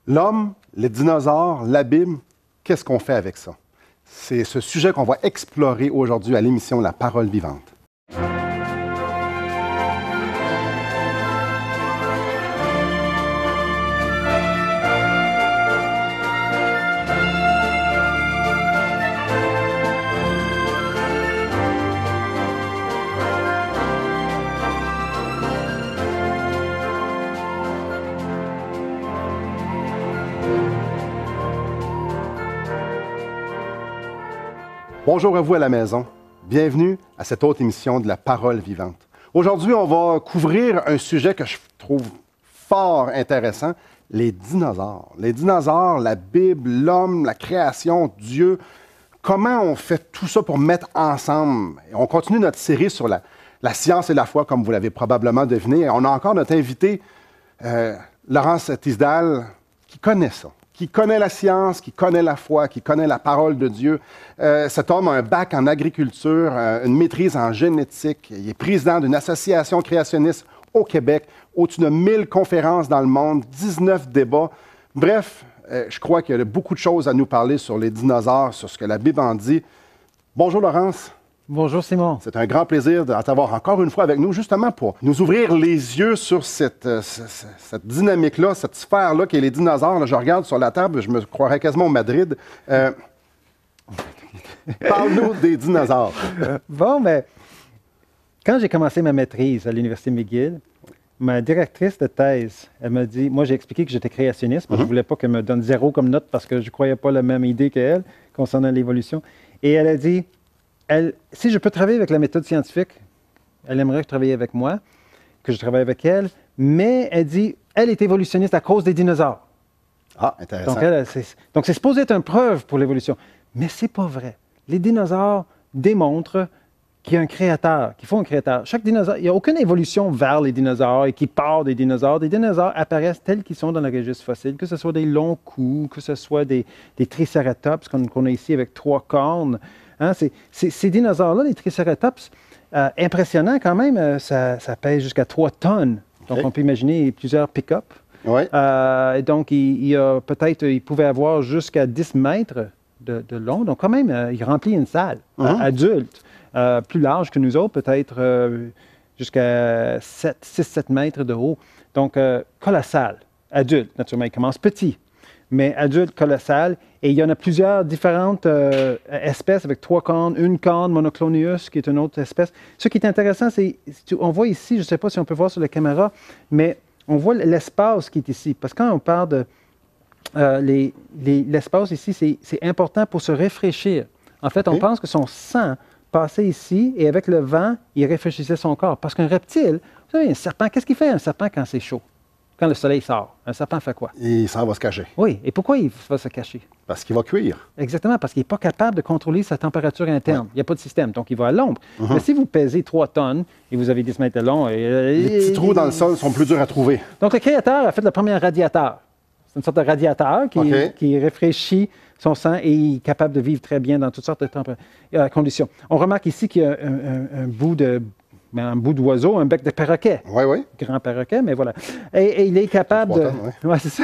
L'homme, les dinosaures, la Bible, qu'est-ce qu'on fait avec ça? C'est ce sujet qu'on va explorer aujourd'hui à l'émission La Parole vivante. Bonjour à vous à la maison. Bienvenue à cette autre émission de La Parole vivante. Aujourd'hui, on va couvrir un sujet que je trouve fort intéressant, les dinosaures. Les dinosaures, la Bible, l'homme, la création, Dieu. Comment on fait tout ça pour mettre ensemble? Et on continue notre série sur la science et la foi, comme vous l'avez probablement deviné. Et on a encore notre invité, Laurence Tisdale, qui connaît ça, qui connaît la science, qui connaît la foi, qui connaît la parole de Dieu. Cet homme a un bac en agriculture, une maîtrise en génétique. Il est président d'une association créationniste au Québec, au-dessus de 1000 conférences dans le monde, 19 débats. Bref, je crois qu'il y a beaucoup de choses à nous parler sur les dinosaures, sur ce que la Bible en dit. Bonjour Laurence. Bonjour Simon. C'est un grand plaisir de t'avoir encore une fois avec nous, justement pour nous ouvrir les yeux sur cette dynamique-là, cette sphère-là qui est les dinosaures. Là, je regarde sur la table, je me croirais quasiment au Madrid. Parle-nous des dinosaures. Quand j'ai commencé ma maîtrise à l'Université McGill, ma directrice de thèse, elle m'a dit, moi j'ai expliqué que j'étais créationniste, mais je ne voulais pas qu'elle me donne 0 comme note parce que je ne croyais pas la même idée qu'elle concernant l'évolution. Et elle a dit, si je peux travailler avec la méthode scientifique, elle aimerait que je travaille avec moi, que je travaille avec elle, mais elle dit, elle est évolutionniste à cause des dinosaures. Ah, intéressant. Donc, c'est supposé être une preuve pour l'évolution. Mais ce n'est pas vrai. Les dinosaures démontrent qu'il y a un créateur, qu'il faut un créateur. Chaque dinosaure, il n'y a aucune évolution vers les dinosaures et qui part des dinosaures. Des dinosaures apparaissent tels qu'ils sont dans le registre fossile, que ce soit des longs coups, que ce soit des triceratops qu'on a ici avec 3 cornes. Hein, ces dinosaures-là, les triceratops, impressionnants quand même, ça pèse jusqu'à 3 tonnes. Donc, on peut imaginer plusieurs pick-up. Oui. Donc, il pouvait avoir jusqu'à 10 mètres de long. Donc, quand même, il remplit une salle adulte, plus large que nous autres, peut-être jusqu'à 6-7 mètres de haut. Donc, colossal, adulte, naturellement. Il commence petit, mais adulte, colossal. Et il y en a plusieurs différentes espèces avec 3 cornes, une corne, Monoclonius, qui est une autre espèce. Ce qui est intéressant, c'est, on voit ici, je ne sais pas si on peut voir sur la caméra, mais on voit l'espace qui est ici. Parce que quand on parle de l'espace ici, c'est important pour se réfléchir. En fait, on pense que son sang passait ici et avec le vent, il réfléchissait son corps. Parce qu'un reptile, vous savez, un serpent, qu'est-ce qu'il fait un serpent quand c'est chaud? Quand le soleil sort, un serpent fait quoi? Il s'en va se cacher. Oui. Et pourquoi il va se cacher? Parce qu'il va cuire. Exactement, parce qu'il n'est pas capable de contrôler sa température interne. Il n'y a pas de système, donc il va à l'ombre. Mais si vous pesez 3 tonnes et vous avez 10 mètres de long... Les petits trous dans le sol sont plus durs à trouver. Donc le créateur a fait le premier radiateur. C'est une sorte de radiateur qui réfléchit son sang et il est capable de vivre très bien dans toutes sortes de conditions. On remarque ici qu'il y a un bout d'oiseau, un bec de perroquet. Oui, oui. Grand perroquet, mais voilà. Et il est capable de... Oui, c'est ça.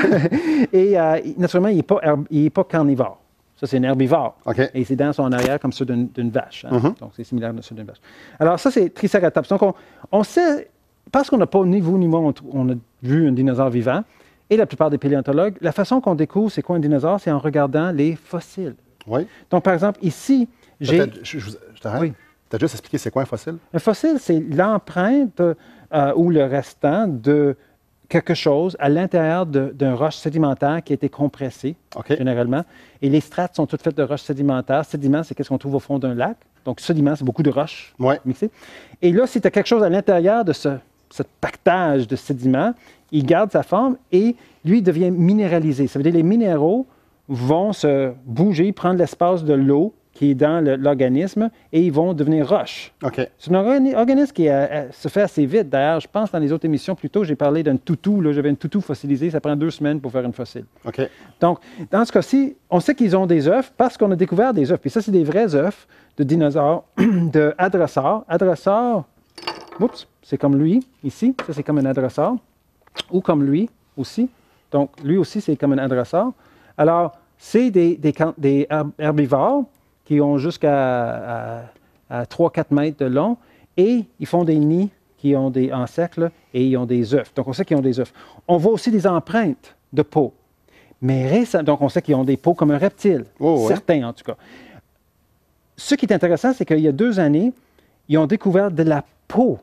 Et naturellement, il n'est pas carnivore. Ça, c'est un herbivore. Et ses dents sont en arrière comme ceux d'une vache. Hein? Donc, c'est similaire à ceux d'une vache. Alors, ça, c'est Triceratops. Donc, on sait, parce qu'on n'a pas, ni vous ni moi, on a vu un dinosaure vivant, et la plupart des paléontologues, la façon qu'on découvre c'est quoi un dinosaure, c'est en regardant les fossiles. Oui. Donc, par exemple, ici, j'ai... Je t'arrête. Oui. Tu as juste expliqué c'est quoi un fossile? Un fossile, c'est l'empreinte ou le restant de quelque chose à l'intérieur d'une roche sédimentaire qui a été compressée, généralement. Et les strates sont toutes faites de roches sédimentaires. Sédiment, c'est ce qu'on trouve au fond d'un lac. Donc, sédiment, c'est beaucoup de roches mixées. Et là, si tu as quelque chose à l'intérieur de ce pactage de sédiments, il garde sa forme et lui devient minéralisé. Ça veut dire que les minéraux vont se bouger, prendre l'espace de l'eau qui est dans l'organisme, et ils vont devenir roches. C'est un organisme qui se fait assez vite. D'ailleurs, je pense dans les autres émissions, plus tôt, j'ai parlé d'un toutou. J'avais une toutou fossilisée. Ça prend 2 semaines pour faire une fossile. Donc, dans ce cas-ci, on sait qu'ils ont des œufs parce qu'on a découvert des œufs. Puis ça, c'est des vrais œufs de dinosaures, de hadrosaures. Hadrosaures, c'est comme lui, ici. Ça, c'est comme un hadrosaure. Ou comme lui, aussi. Donc, lui aussi, c'est comme un hadrosaure. Alors, c'est des herbivores qui ont jusqu'à 3-4 mètres de long et ils font des nids en cercle et ils ont des œufs. Donc, on sait qu'ils ont des œufs. On voit aussi des empreintes de peau. Mais récemment, donc on sait qu'ils ont des peaux comme un reptile. Certains, en tout cas. Ce qui est intéressant, c'est qu'il y a 2 années, ils ont découvert de la peau,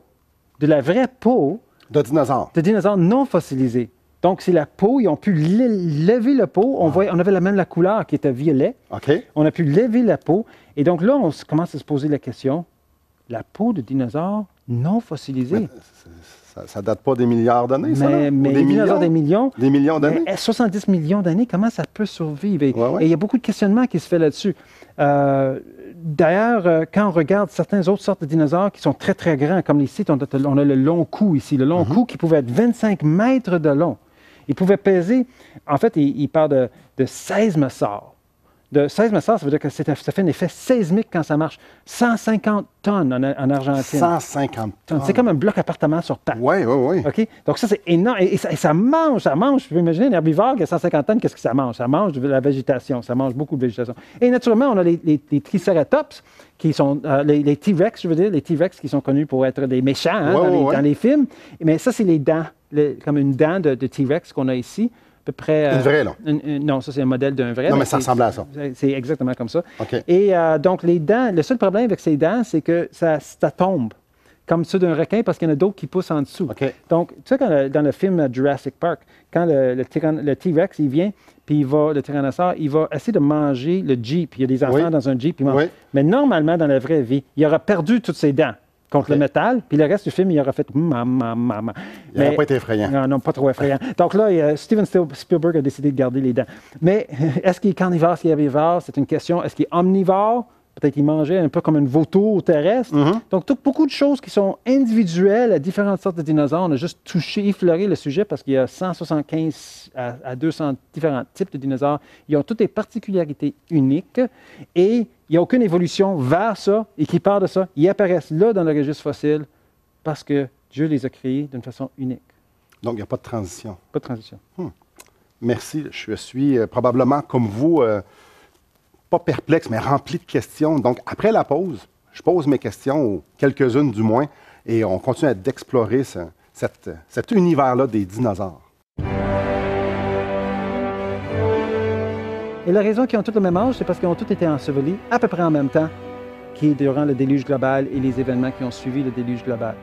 de la vraie peau de dinosaures non fossilisés. Donc, c'est la peau, ils ont pu lever la peau. On avait même la couleur qui était violet. On a pu lever la peau. Et donc là, on commence à se poser la question, la peau de dinosaures non fossilisés. Ça date pas des milliards d'années, ça? Mais les dinosaures des millions. Des millions d'années? 70 millions d'années, comment ça peut survivre? Et il y a beaucoup de questionnements qui se font là-dessus. D'ailleurs, quand on regarde certaines autres sortes de dinosaures qui sont très, très grands, comme ici, on a le long cou ici, le long cou qui pouvait être 25 mètres de long. Il pouvait peser, en fait, il parle de 16 messards. De 16 messards, ça veut dire que ça fait un effet sismique quand ça marche. 150 tonnes en Argentine. 150 tonnes. C'est comme un bloc appartement sur pattes. Oui. OK? Donc ça, c'est énorme. Et ça mange. Je peux imaginer un herbivore qui a 150 tonnes, qu'est-ce que ça mange? Ça mange de la végétation. Ça mange beaucoup de végétation. Et naturellement, on a les triceratops, qui sont les T-Rex, je veux dire, les T-Rex qui sont connus pour être des méchants dans les films. Mais ça, c'est les dents, comme une dent de T-Rex qu'on a ici. Peu près, une vraie, là? Non, ça, c'est un modèle d'un vrai. Non, mais ça ressemble à ça. C'est exactement comme ça. Et donc, les dents, le seul problème avec ces dents, c'est que ça tombe, comme ceux d'un requin, parce qu'il y en a d'autres qui poussent en dessous. Donc, tu sais, dans le film Jurassic Park, quand le T-Rex, il vient, puis le tyrannosaure, il va essayer de manger le Jeep. Il y a des enfants dans un Jeep. Mais normalement, dans la vraie vie, il aurait perdu toutes ses dents contre le métal, puis le reste du film, il aurait fait maman. Il n'aurait pas été effrayant. Non, pas trop effrayant. Donc là, Steven Spielberg a décidé de garder les dents. Mais est-ce qu'il est carnivore, est-ce qu'il est herbivore? C'est une question. Est-ce qu'il est omnivore? Peut-être qu'il mangeait un peu comme une vautour terrestre. Donc, beaucoup de choses qui sont individuelles à différentes sortes de dinosaures. On a juste effleuré le sujet parce qu'il y a 175 à 200 différents types de dinosaures. Ils ont toutes des particularités uniques et il n'y a aucune évolution vers ça et qui part de ça. Ils apparaissent là dans le registre fossile parce que Dieu les a créés d'une façon unique. Donc, il n'y a pas de transition. Pas de transition. Merci. Je suis probablement comme vous... pas perplexe, mais rempli de questions. Donc, après la pause, je pose mes questions, ou quelques-unes du moins, et on continue d'explorer cet univers-là des dinosaures. Et la raison qu'ils ont tous le même âge, c'est parce qu'ils ont tous été ensevelis à peu près en même temps, qui est durant le déluge global et les événements qui ont suivi le déluge global.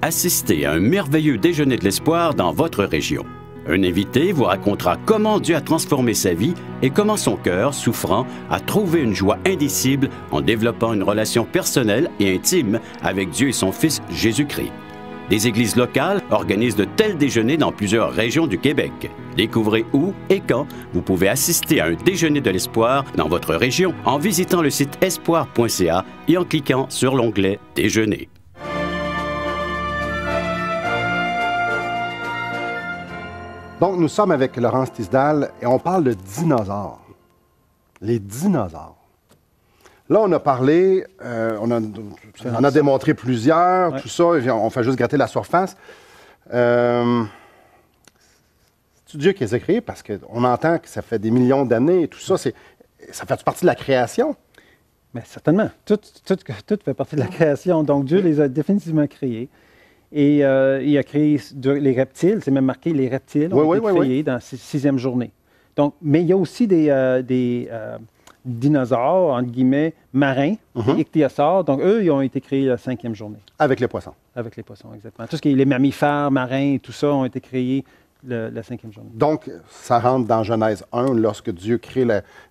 Assistez à un merveilleux déjeuner de l'espoir dans votre région. Un invité vous racontera comment Dieu a transformé sa vie et comment son cœur, souffrant, a trouvé une joie indicible en développant une relation personnelle et intime avec Dieu et son Fils Jésus-Christ. Des églises locales organisent de tels déjeuners dans plusieurs régions du Québec. Découvrez où et quand vous pouvez assister à un déjeuner de l'espoir dans votre région en visitant le site espoir.ca et en cliquant sur l'onglet « Déjeuner ». Donc, nous sommes avec Laurence Tisdale et on parle de dinosaures. Les dinosaures. Là, on a parlé, on a démontré plusieurs, tout ça, on fait juste gratter la surface. C'est Dieu qui les a créés parce qu'on entend que ça fait des millions d'années et tout ça. Ça fait partie de la création? Mais certainement. Tout fait partie de la création. Donc, Dieu les a définitivement créés. Et il a créé les reptiles, c'est même marqué, les reptiles ont été créés dans la 6e journée. Donc, mais il y a aussi des dinosaures, entre guillemets, marins, des ichthyosaures. Donc, eux, ils ont été créés la 5e journée. Avec les poissons. Avec les poissons, exactement. Tout ce qui est les mammifères marins et tout ça ont été créés la 5e journée. Donc, ça rentre dans Genèse 1, lorsque Dieu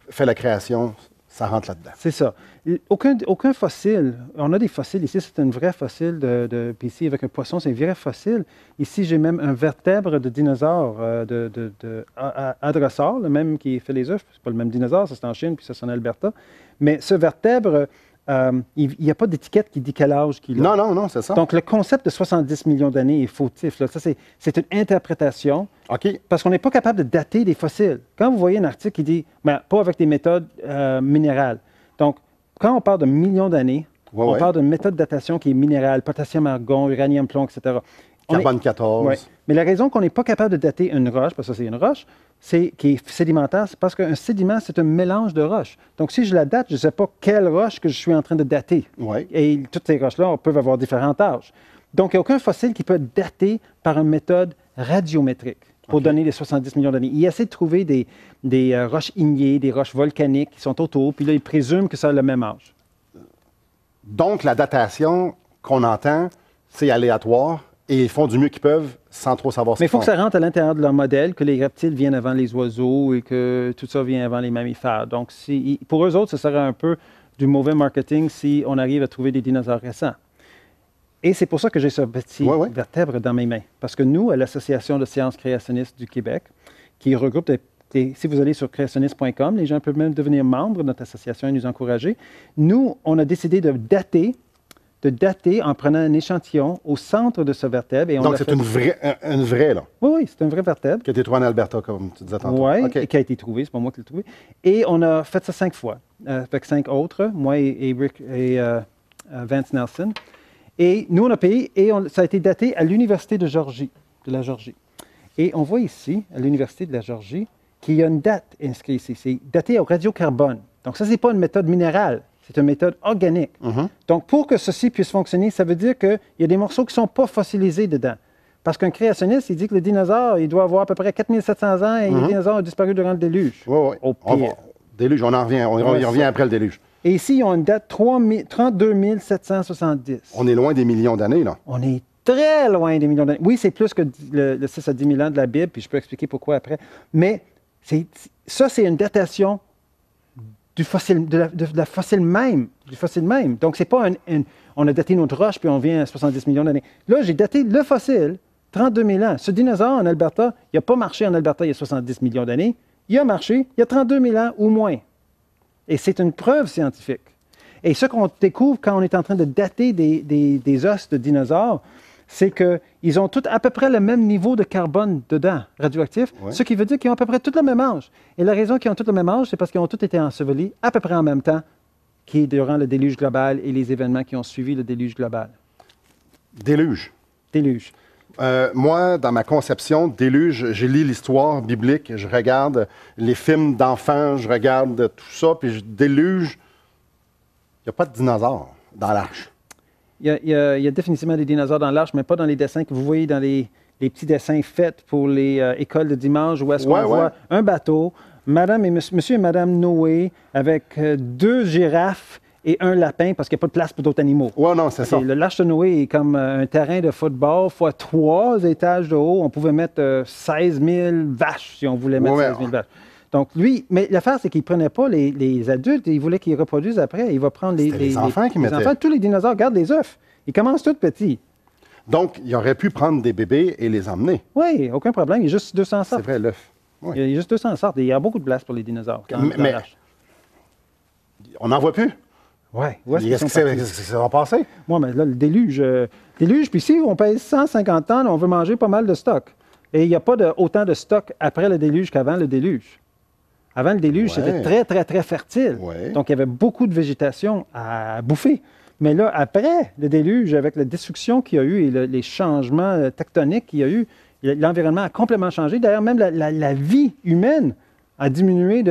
fait la création, ça rentre là-dedans. C'est ça. Aucun fossile. On a des fossiles ici, c'est un vrai fossile puis ici, avec un poisson, c'est un vrai fossile. Ici, j'ai même un vertèbre de dinosaure, hadrosaure, le même qui fait les œufs. C'est pas le même dinosaure, ça c'est en Chine, puis ça c'est en Alberta. Mais ce vertèbre, il n'y a pas d'étiquette qui dit quel âge qu'il a. Non, c'est ça. Donc, le concept de 70 millions d'années est fautif. Là. Ça, c'est une interprétation. Parce qu'on n'est pas capable de dater des fossiles. Quand vous voyez un article qui dit, pas avec des méthodes minérales. Donc, quand on parle de millions d'années, On parle d'une méthode de datation qui est minérale, potassium, argon, uranium, plomb, etc. Carbone 14. Ouais. Mais la raison qu'on n'est pas capable de dater une roche, parce que c'est une roche, qui est sédimentaire, c'est parce qu'un sédiment, c'est un mélange de roches. Donc, si je la date, je ne sais pas quelle roche que je suis en train de dater. Ouais. Et toutes ces roches-là peuvent avoir différents âges. Donc, il n'y a aucun fossile qui peut être daté par une méthode radiométrique pour donner les 70 millions d'années. Il essaie de trouver des roches ignées, des roches volcaniques qui sont autour, puis là, il présume que ça a le même âge. Donc, la datation qu'on entend, c'est aléatoire et ils font du mieux qu'ils peuvent sans trop savoir ce qu'ils font. Mais il faut que ça rentre à l'intérieur de leur modèle, que les reptiles viennent avant les oiseaux et que tout ça vient avant les mammifères. Donc, pour eux autres, ce serait un peu du mauvais marketing si on arrive à trouver des dinosaures récents. Et c'est pour ça que j'ai ce petit vertèbre dans mes mains. Parce que nous, à l'Association de sciences créationnistes du Québec, qui regroupe si vous allez sur créationniste.com, les gens peuvent même devenir membres de notre association et nous encourager. Nous, on a décidé de dater en prenant un échantillon au centre de ce vertèbre. Et donc, c'est une vraie, là? Oui, c'est un vrai vertèbre. Qui a été trouvé en Alberta, comme tu disais tantôt. Oui, et qui a été trouvé, c'est pas moi qui l'ai trouvé. Et on a fait ça 5 fois, avec 5 autres, moi et Rick et Vance Nelson. Et nous, on a payé, et ça a été daté à l'Université de la Géorgie. Et on voit ici, à l'Université de la Géorgie, qu'il y a une date inscrite ici. C'est daté au radiocarbone. Donc, ça, ce n'est pas une méthode minérale. C'est une méthode organique. Donc, pour que ceci puisse fonctionner, ça veut dire qu'il y a des morceaux qui ne sont pas fossilisés dedans. Parce qu'un créationniste, il dit que le dinosaure, il doit avoir à peu près 4700 ans et les dinosaures ont disparu durant le déluge. Oui. Au pire. Déluge, on y revient après le déluge. Et ici, ils ont une date 32 770. On est loin des millions d'années, là. On est très loin des millions d'années. Oui, c'est plus que le 6 à 10 000 ans de la Bible, puis je peux expliquer pourquoi après. Mais ça, c'est une datation du fossile, de la fossile même. Du fossile même. Donc, c'est pas on a daté notre roche, puis on vient à 70 millions d'années. Là, j'ai daté le fossile, 32 000 ans. Ce dinosaure en Alberta, il n'a pas marché en Alberta il y a 70 millions d'années. Il a marché il y a 32 000 ans ou moins. Et c'est une preuve scientifique. Et ce qu'on découvre quand on est en train de dater des os de dinosaures, c'est qu'ils ont tous à peu près le même niveau de carbone dedans, radioactif, ce qui veut dire qu'ils ont à peu près tout le même âge. Et la raison qu'ils ont tout le même âge, c'est parce qu'ils ont tous été ensevelis à peu près en même temps, qui est durant le déluge global et les événements qui ont suivi le déluge global. Déluge. Déluge. Moi, dans ma conception, déluge, je lis l'histoire biblique, je regarde les films d'enfants, je regarde tout ça, puis déluge, il n'y a pas de dinosaures dans l'arche. Il y a définitivement des dinosaures dans l'arche, mais pas dans les dessins que vous voyez dans les petits dessins faits pour les écoles de dimanche, où est-ce qu'on voit un bateau, monsieur et Madame Noé, avec 2 girafes et un lapin, parce qu'il n'y a pas de place pour d'autres animaux. Oui, non, c'est ça. L'arche de Noé est comme un terrain de football fois 3 étages de haut. On pouvait mettre 16 000 vaches, si on voulait mettre 16 000 vaches. Donc, lui, mais l'affaire, c'est qu'il ne prenait pas les adultes, il voulait qu'ils reproduisent après. Il va prendre les enfants qui mettaient. Enfants, tous les dinosaures gardent les œufs. Ils commencent tous petits. Donc, il aurait pu prendre des bébés et les emmener. Oui, aucun problème. Il y a juste 200 sortes. C'est vrai, l'œuf. Oui. Il y a juste 200 sortes. Et il y a beaucoup de place pour les dinosaures. Mais on n'en voit plus. Oui. Qu'est-ce que ça va passer? Moi, mais là, le déluge. Puis si on pèse 150 ans, on veut manger pas mal de stock. Et il n'y a pas autant de stock après le déluge qu'avant le déluge. Avant le déluge, c'était très, très, très fertile. Ouais. Donc, il y avait beaucoup de végétation à bouffer. Mais là, après le déluge, avec la destruction qu'il y a eu et les changements tectoniques qu'il y a eu, l'environnement a complètement changé. D'ailleurs, même la vie humaine a diminué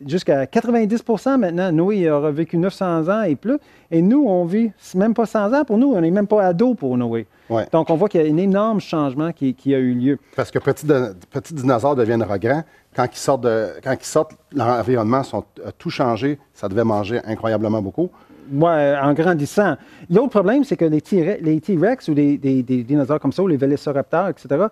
jusqu'à 90 % maintenant. Noé aura vécu 900 ans et plus. Et nous, on vit même pas 100 ans pour nous. On n'est même pas ados pour Noé. Ouais. Donc, on voit qu'il y a un énorme changement qui a eu lieu. Parce que petits dinosaures deviennent grands. Quand ils sortent, l'environnement a tout changé. Ça devait manger incroyablement beaucoup. Oui, en grandissant. L'autre problème, c'est que les T-Rex ou des dinosaures comme ça, ou les vélociraptors, etc.,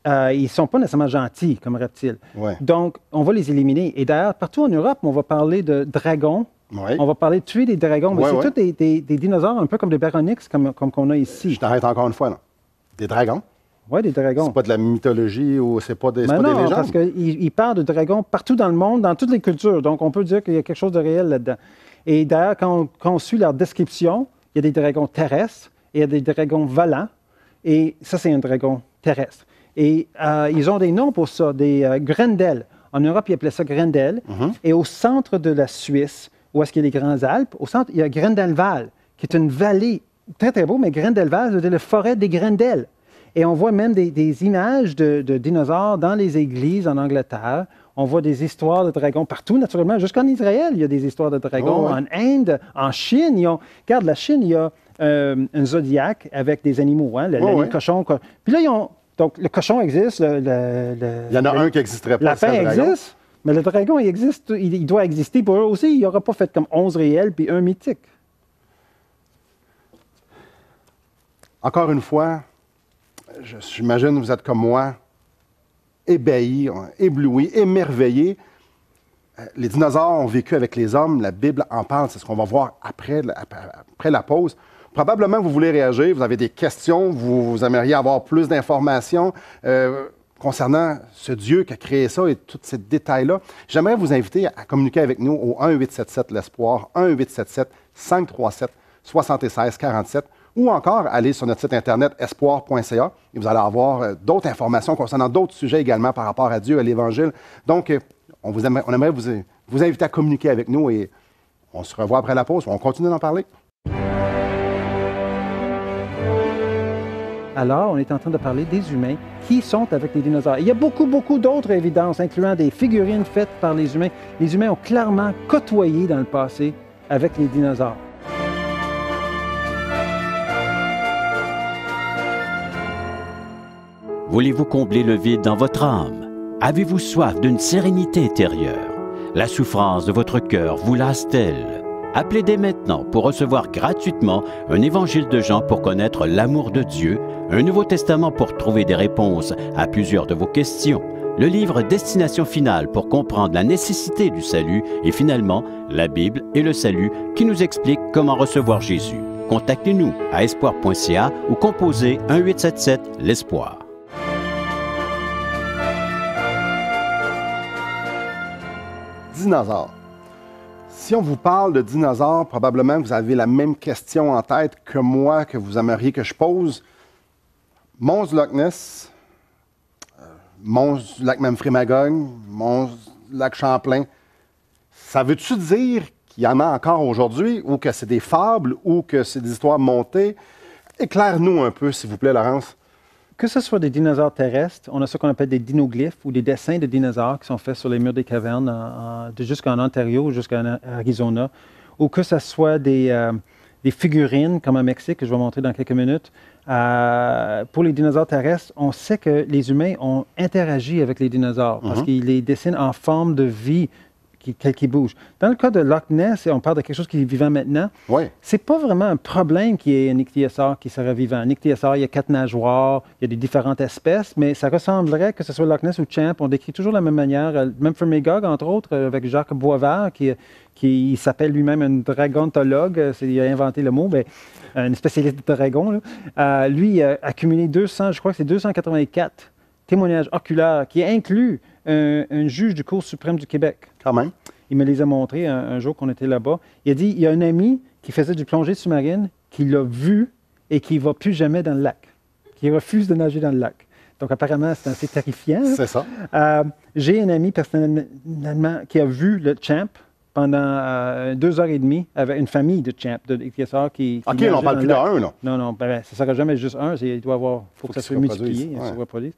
ils ne sont pas nécessairement gentils comme reptiles. Ouais. Donc, on va les éliminer. Et d'ailleurs, partout en Europe, on va parler de dragons. Ouais. On va parler de tuer des dragons. Mais c'est tous des dinosaures un peu comme des Baronix, comme qu'on a ici. Je t'arrête encore une fois, là. Des dragons? Oui, des dragons. C'est pas de la mythologie ou c'est pas des légendes? Non, parce qu'ils parlent de dragons partout dans le monde, dans toutes les cultures. Donc, on peut dire qu'il y a quelque chose de réel là-dedans. Et d'ailleurs, quand on suit leur description, il y a des dragons terrestres et il y a des dragons volants. Et ça, c'est un dragon terrestre. Et ils ont des noms pour ça, des Grendel. En Europe, ils appelaient ça Grendel. Et au centre de la Suisse, où est-ce qu'il y a les Grandes Alpes, au centre, il y a Grendelwald, qui est une vallée très, très beau, mais Grendel-Val, c'est la forêt des Grendel. Et on voit même des images de dinosaures dans les églises en Angleterre. On voit des histoires de dragons partout, naturellement. Jusqu'en Israël, il y a des histoires de dragons. En Inde, en Chine, regarde, la Chine, il y a un zodiaque avec des animaux, hein, le cochon. Puis là, donc le cochon existe. Il y en a un qui n'existerait pas. Le lapin existe, mais le dragon, il existe. Il doit exister pour eux aussi. Il n'aura pas fait comme 11 réels puis un mythique. Encore une fois, j'imagine que vous êtes comme moi, ébahis, éblouis, émerveillés. Les dinosaures ont vécu avec les hommes, la Bible en parle, c'est ce qu'on va voir après la pause. Probablement que vous voulez réagir, vous avez des questions, vous aimeriez avoir plus d'informations concernant ce Dieu qui a créé ça et tous ces détails-là. J'aimerais vous inviter à communiquer avec nous au 1-877-L'Espoir, 1-877-537-7647 ou encore aller sur notre site internet espoir.ca et vous allez avoir d'autres informations concernant d'autres sujets également par rapport à Dieu, à l'Évangile. Donc, on aimerait vous inviter à communiquer avec nous et on se revoit après la pause. On continue d'en parler. Alors, on est en train de parler des humains qui sont avec les dinosaures. Il y a beaucoup, beaucoup d'autres évidences, incluant des figurines faites par les humains. Les humains ont clairement côtoyé dans le passé avec les dinosaures. Voulez-vous combler le vide dans votre âme? Avez-vous soif d'une sérénité intérieure? La souffrance de votre cœur vous lasse-t-elle? Appelez dès maintenant pour recevoir gratuitement un évangile de Jean pour connaître l'amour de Dieu, un Nouveau Testament pour trouver des réponses à plusieurs de vos questions, le livre Destination finale pour comprendre la nécessité du salut et finalement la Bible et le salut qui nous explique comment recevoir Jésus. Contactez-nous à espoir.ca ou composez 1-877-L'Espoir. Dinosaures. Si on vous parle de dinosaures, probablement vous avez la même question en tête que moi, que vous aimeriez que je pose. Monstre Loch Ness, monstre lac Memphremagog, monstre lac Champlain, ça veut-tu dire qu'il y en a encore aujourd'hui, ou que c'est des fables, ou que c'est des histoires montées? Éclaire-nous un peu, s'il vous plaît, Laurence. Que ce soit des dinosaures terrestres, on a ce qu'on appelle des dinoglyphes ou des dessins de dinosaures qui sont faits sur les murs des cavernes jusqu'en Ontario, jusqu'en Arizona, ou que ce soit des figurines comme au Mexique, que je vais montrer dans quelques minutes. Pour les dinosaures terrestres, on sait que les humains ont interagi avec les dinosaures parce qu'ils les dessinent en forme de vie qui bouge. Dans le cas de Loch Ness, on parle de quelque chose qui est vivant maintenant. Oui. C'est pas vraiment un problème qu'il y ait un ichthyosaure qui serait vivant. Un ichthyosaure, il y a 4 nageoires, il y a des différentes espèces, mais ça ressemblerait que ce soit Loch Ness ou Champ. On décrit toujours de la même manière. Memphremagog, entre autres, avec Jacques Boisvert, qui s'appelle lui-même un dragontologue. Il a inventé le mot, mais un spécialiste de dragons. Lui a accumulé 284 témoignages oculaires qui incluent un juge du Cour suprême du Québec. Quand même. Il me les a montrés un jour qu'on était là-bas. Il a dit, il y a un ami qui faisait du plongée sous-marine, qui l'a vu et qui ne va plus jamais dans le lac, qui refuse de nager dans le lac. Donc apparemment, c'est assez terrifiant. C'est ça. J'ai un ami personnellement qui a vu le Champ pendant 2h30 avec une famille de Champ, de ichthyosaures qui OK, on parle plus d'un, là. Non, ça ne sera jamais juste un. Il doit avoir, faut que ça soit multiplié, ouais. se reproduise.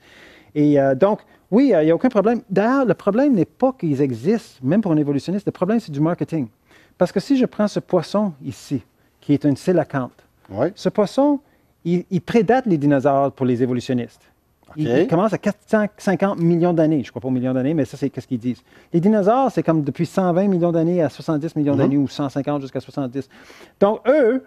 Et donc, oui, il n'y a aucun problème. D'ailleurs, le problème n'est pas qu'ils existent, même pour un évolutionniste. Le problème, c'est du marketing. Parce que si je prends ce poisson ici, qui est une coélacanthe, ce poisson, il prédate les dinosaures pour les évolutionnistes. Il commence à 450 millions d'années. Je ne crois pas aux millions d'années, mais ça, c'est ce qu'ils disent. Les dinosaures, c'est comme depuis 120 millions d'années à 70 millions d'années ou 150 jusqu'à 70. Donc, eux,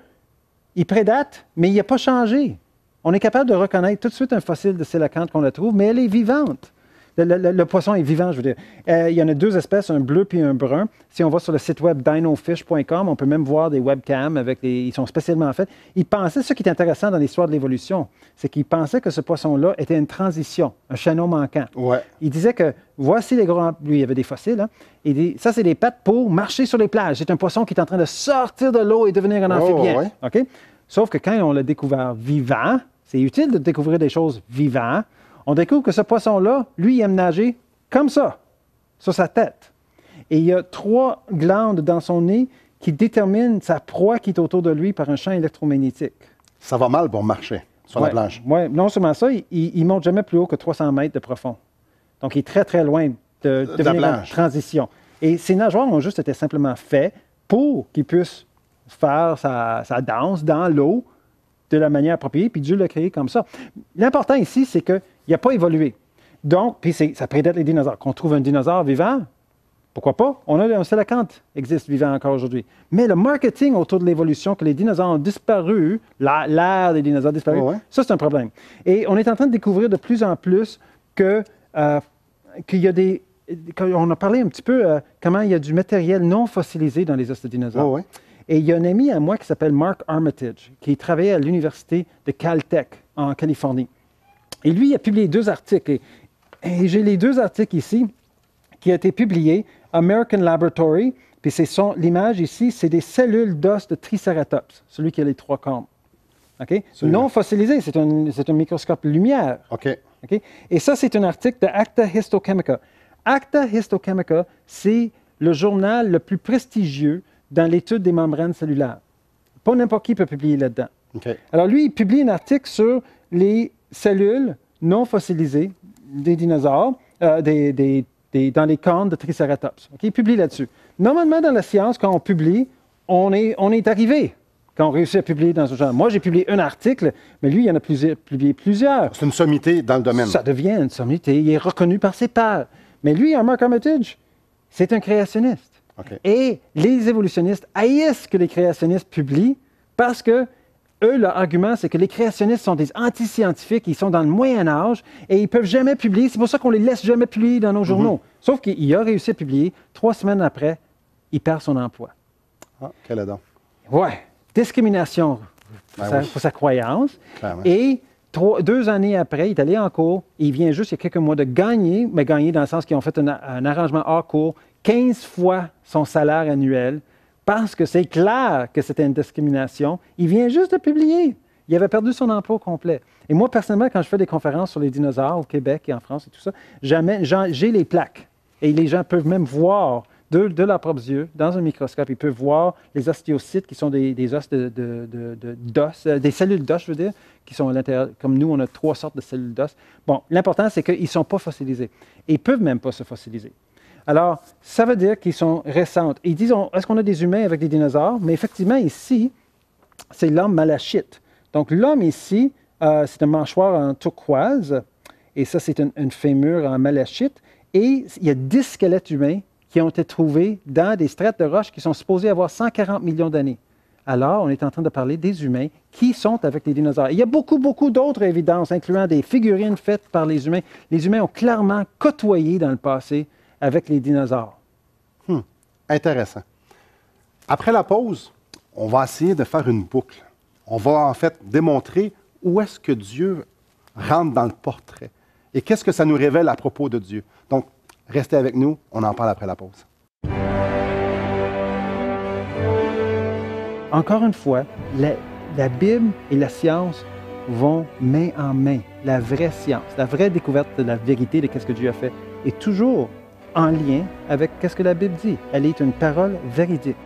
ils prédatent, mais il n'a pas changé. On est capable de reconnaître tout de suite un fossile de coélacanthe qu'on la trouve, mais elle est vivante. Le poisson est vivant, je veux dire. Il y en a 2 espèces, un bleu puis un brun. Si on va sur le site web dinofish.com, on peut même voir des webcams ils sont spécialement faits. Ils pensaient, ce qui est intéressant dans l'histoire de l'évolution, c'est qu'ils pensaient que ce poisson-là était une transition, un chaînon manquant. Ouais. Ils disaient que, voici les grands... Lui, il y avait des fossiles, hein? Il dit, ça, c'est des pattes pour marcher sur les plages. C'est un poisson qui est en train de sortir de l'eau et devenir un amphibien. Ouais. OK? Sauf que quand on l'a découvert vivant, c'est utile de découvrir des choses vivantes. On découvre que ce poisson-là, lui, il aime nager comme ça, sur sa tête. Et il y a 3 glandes dans son nez qui détermine sa proie qui est autour de lui par un champ électromagnétique. Ça va mal pour marcher sur la plage. Oui, non seulement ça, il ne monte jamais plus haut que 300 mètres de profond. Donc, il est très, très loin de venir en transition. Et ces nageoires ont juste été simplement faits pour qu'il puisse faire sa danse dans l'eau de la manière appropriée, puis Dieu l'a créé comme ça. L'important ici, c'est qu'il n'a pas évolué. Donc, puis ça prédate les dinosaures. Qu'on trouve un dinosaure vivant, pourquoi pas? On a un coélacanthe existe vivant encore aujourd'hui. Mais le marketing autour de l'évolution, que les dinosaures ont disparu, l'ère des dinosaures a disparu, ça, c'est un problème. Et on est en train de découvrir de plus en plus qu'il y a des... On a parlé un petit peu comment il y a du matériel non fossilisé dans les os de dinosaures. Et il y a un ami à moi qui s'appelle Mark Armitage, qui travaillait à l'université de Caltech en Californie. Et lui, il a publié 2 articles. Et j'ai les 2 articles ici qui ont été publiés, American Laboratory, puis l'image ici, c'est des cellules d'os de Triceratops, celui qui a les 3 cornes. Okay? Non fossilisé, c'est un microscope lumière. Okay? Et ça, c'est un article de Acta Histochemica. Acta Histochemica, c'est le journal le plus prestigieux dans l'étude des membranes cellulaires. Pas n'importe qui peut publier là-dedans. Alors lui, il publie un article sur les cellules non fossilisées des dinosaures, dans les cornes de Triceratops. Il publie là-dessus. Normalement, dans la science, quand on publie, on est arrivé quand on réussit à publier dans ce genre. Moi, j'ai publié un article, mais lui, il en a publié plusieurs. C'est une sommité dans le domaine. Ça devient une sommité. Il est reconnu par ses pairs. Mais lui, Mark Armitage, c'est un créationniste. Et les évolutionnistes haïssent que les créationnistes publient parce que eux, leur argument, c'est que les créationnistes sont des anti-scientifiques, ils sont dans le Moyen Âge et ils ne peuvent jamais publier. C'est pour ça qu'on ne les laisse jamais publier dans nos journaux. Sauf qu'il a réussi à publier. 3 semaines après, il perd son emploi. Ah, quel adam. Ouais. Discrimination pour sa croyance. Clairement. Et 2 années après, il est allé en cours et il vient juste, il y a quelques mois, de gagner, mais gagner dans le sens qu'ils ont fait un arrangement hors cours, 15 fois son salaire annuel, parce que c'est clair que c'était une discrimination. Il vient juste de publier. Il avait perdu son emploi au complet. Et moi, personnellement, quand je fais des conférences sur les dinosaures au Québec et en France et tout ça, j'ai les plaques. Et les gens peuvent même voir de leurs propres yeux, dans un microscope, ils peuvent voir les ostéocytes, qui sont des os d'os, des cellules d'os, je veux dire, qui sont à l'intérieur. Comme nous, on a 3 sortes de cellules d'os. Bon, l'important, c'est qu'ils ne sont pas fossilisés. Et ils ne peuvent même pas se fossiliser. Alors, ça veut dire qu'ils sont récentes. Et disons, est-ce qu'on a des humains avec des dinosaures? Mais effectivement, ici, c'est l'homme malachite. Donc, l'homme ici, c'est un mâchoire en turquoise, et ça, c'est une fémur en malachite. Et il y a 10 squelettes humains qui ont été trouvés dans des strates de roche qui sont supposés avoir 140 millions d'années. Alors, on est en train de parler des humains qui sont avec les dinosaures. Il y a beaucoup, beaucoup d'autres évidences, incluant des figurines faites par les humains. Les humains ont clairement côtoyé dans le passé avec les dinosaures. Intéressant. Après la pause, on va essayer de faire une boucle. On va en fait démontrer où est-ce que Dieu rentre dans le portrait et qu'est-ce que ça nous révèle à propos de Dieu. Donc, restez avec nous, on en parle après la pause. Encore une fois, la Bible et la science vont main en main. La vraie science, la vraie découverte de la vérité de ce que Dieu a fait est toujours en lien avec ce que la Bible dit. Elle est une parole véridique.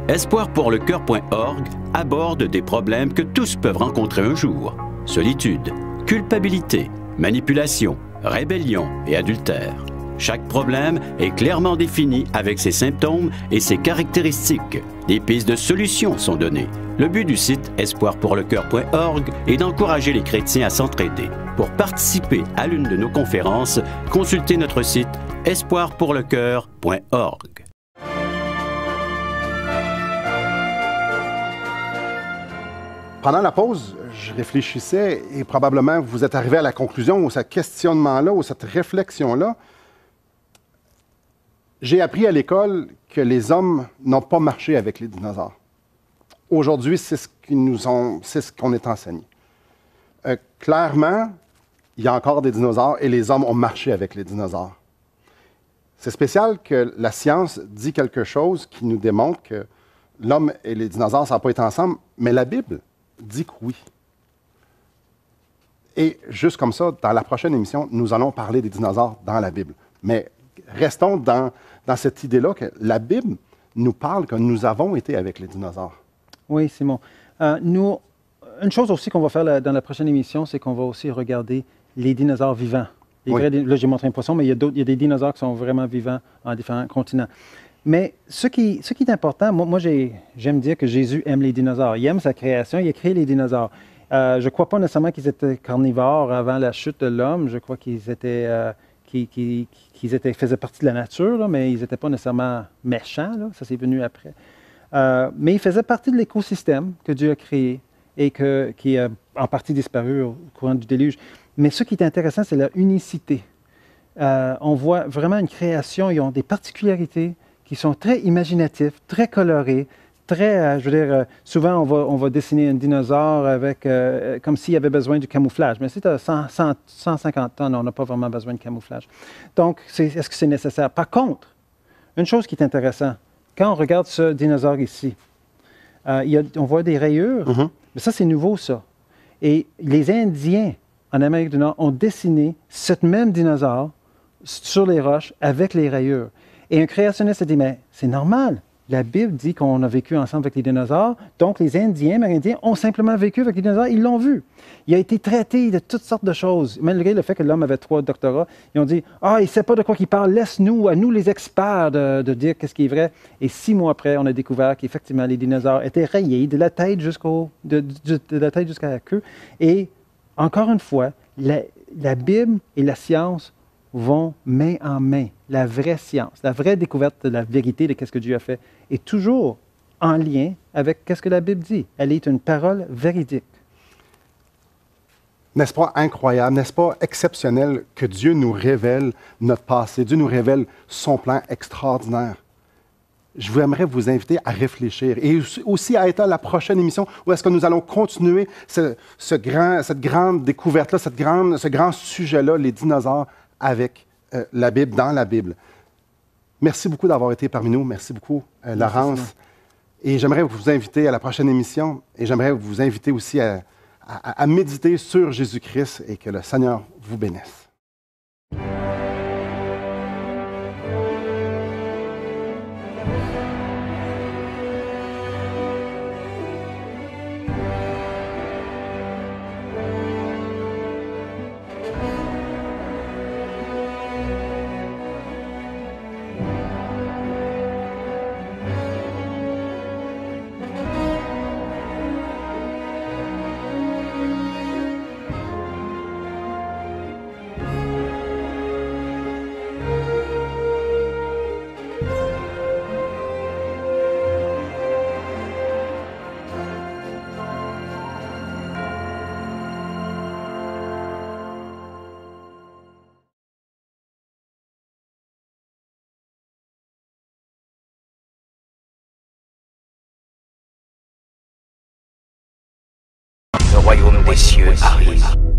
Espoirpourlecoeur.org aborde des problèmes que tous peuvent rencontrer un jour. Solitude, culpabilité, manipulation, rébellion et adultère. Chaque problème est clairement défini avec ses symptômes et ses caractéristiques. Des pistes de solutions sont données. Le but du site espoirpourlecoeur.org est d'encourager les chrétiens à s'entraider. Pour participer à l'une de nos conférences, consultez notre site espoirpourlecoeur.org. Pendant la pause, je réfléchissais et probablement vous êtes arrivé à la conclusion ou ce questionnement-là ou cette réflexion-là. J'ai appris à l'école que les hommes n'ont pas marché avec les dinosaures. Aujourd'hui, c'est ce qu'on est enseigné. Clairement, il y a encore des dinosaures et les hommes ont marché avec les dinosaures. C'est spécial que la science dit quelque chose qui nous démontre que l'homme et les dinosaures, ça n'a pas été ensemble, mais la Bible dit que oui. Et juste comme ça, dans la prochaine émission, nous allons parler des dinosaures dans la Bible. Mais restons dans cette idée-là que la Bible nous parle que nous avons été avec les dinosaures. Oui, Simon. Une chose aussi qu'on va faire dans la prochaine émission, c'est qu'on va aussi regarder les dinosaures vivants. Là, j'ai montré un poisson, mais il y a des dinosaures qui sont vraiment vivants en différents continents. Mais ce qui est important, moi j'aime dire que Jésus aime les dinosaures. Il aime sa création, il a créé les dinosaures. Je ne crois pas nécessairement qu'ils étaient carnivores avant la chute de l'homme. Je crois qu'ils faisaient partie de la nature, là, mais ils n'étaient pas nécessairement méchants. Là. Ça, c'est venu après. Mais ils faisaient partie de l'écosystème que Dieu a créé et qui a en partie disparu au courant du déluge. Mais ce qui est intéressant, c'est leur unicité. On voit vraiment une création, ils ont des particularités qui sont très imaginatifs, très colorés, très, souvent on va dessiner un dinosaure avec, comme s'il avait besoin du camouflage. Mais si tu as 150 tonnes, on n'a pas vraiment besoin de camouflage. Donc, est-ce que c'est nécessaire? Par contre, une chose qui est intéressante, quand on regarde ce dinosaure ici, on voit des rayures, mais ça, c'est nouveau, ça. Et les Indiens, en Amérique du Nord, ont dessiné ce même dinosaure sur les roches avec les rayures. Et un créationniste a dit, mais c'est normal. La Bible dit qu'on a vécu ensemble avec les dinosaures, donc les Indiens, Amérindiens, ont simplement vécu avec les dinosaures, ils l'ont vu. Il a été traité de toutes sortes de choses. Malgré le fait que l'homme avait 3 doctorats, ils ont dit, il ne sait pas de quoi il parle, laisse-nous, à nous les experts, de dire qu'est-ce qui est vrai. Et 6 mois après, on a découvert qu'effectivement, les dinosaures étaient rayés de la tête de la tête jusqu'à la queue. Et encore une fois, la Bible et la science vont main en main. La vraie science, la vraie découverte de la vérité de ce que Dieu a fait est toujours en lien avec ce que la Bible dit. Elle est une parole véridique. N'est-ce pas incroyable, n'est-ce pas exceptionnel que Dieu nous révèle notre passé, Dieu nous révèle son plan extraordinaire. Je voudrais vous inviter à réfléchir et aussi à être à la prochaine émission où est-ce que nous allons continuer cette grande découverte-là, ce grand sujet-là, les dinosaures, avec la Bible, dans la Bible. Merci beaucoup d'avoir été parmi nous. Merci beaucoup, Laurence. Et j'aimerais vous inviter à la prochaine émission et j'aimerais vous inviter aussi à méditer sur Jésus-Christ et que le Seigneur vous bénisse. Le royaume des cieux arrive.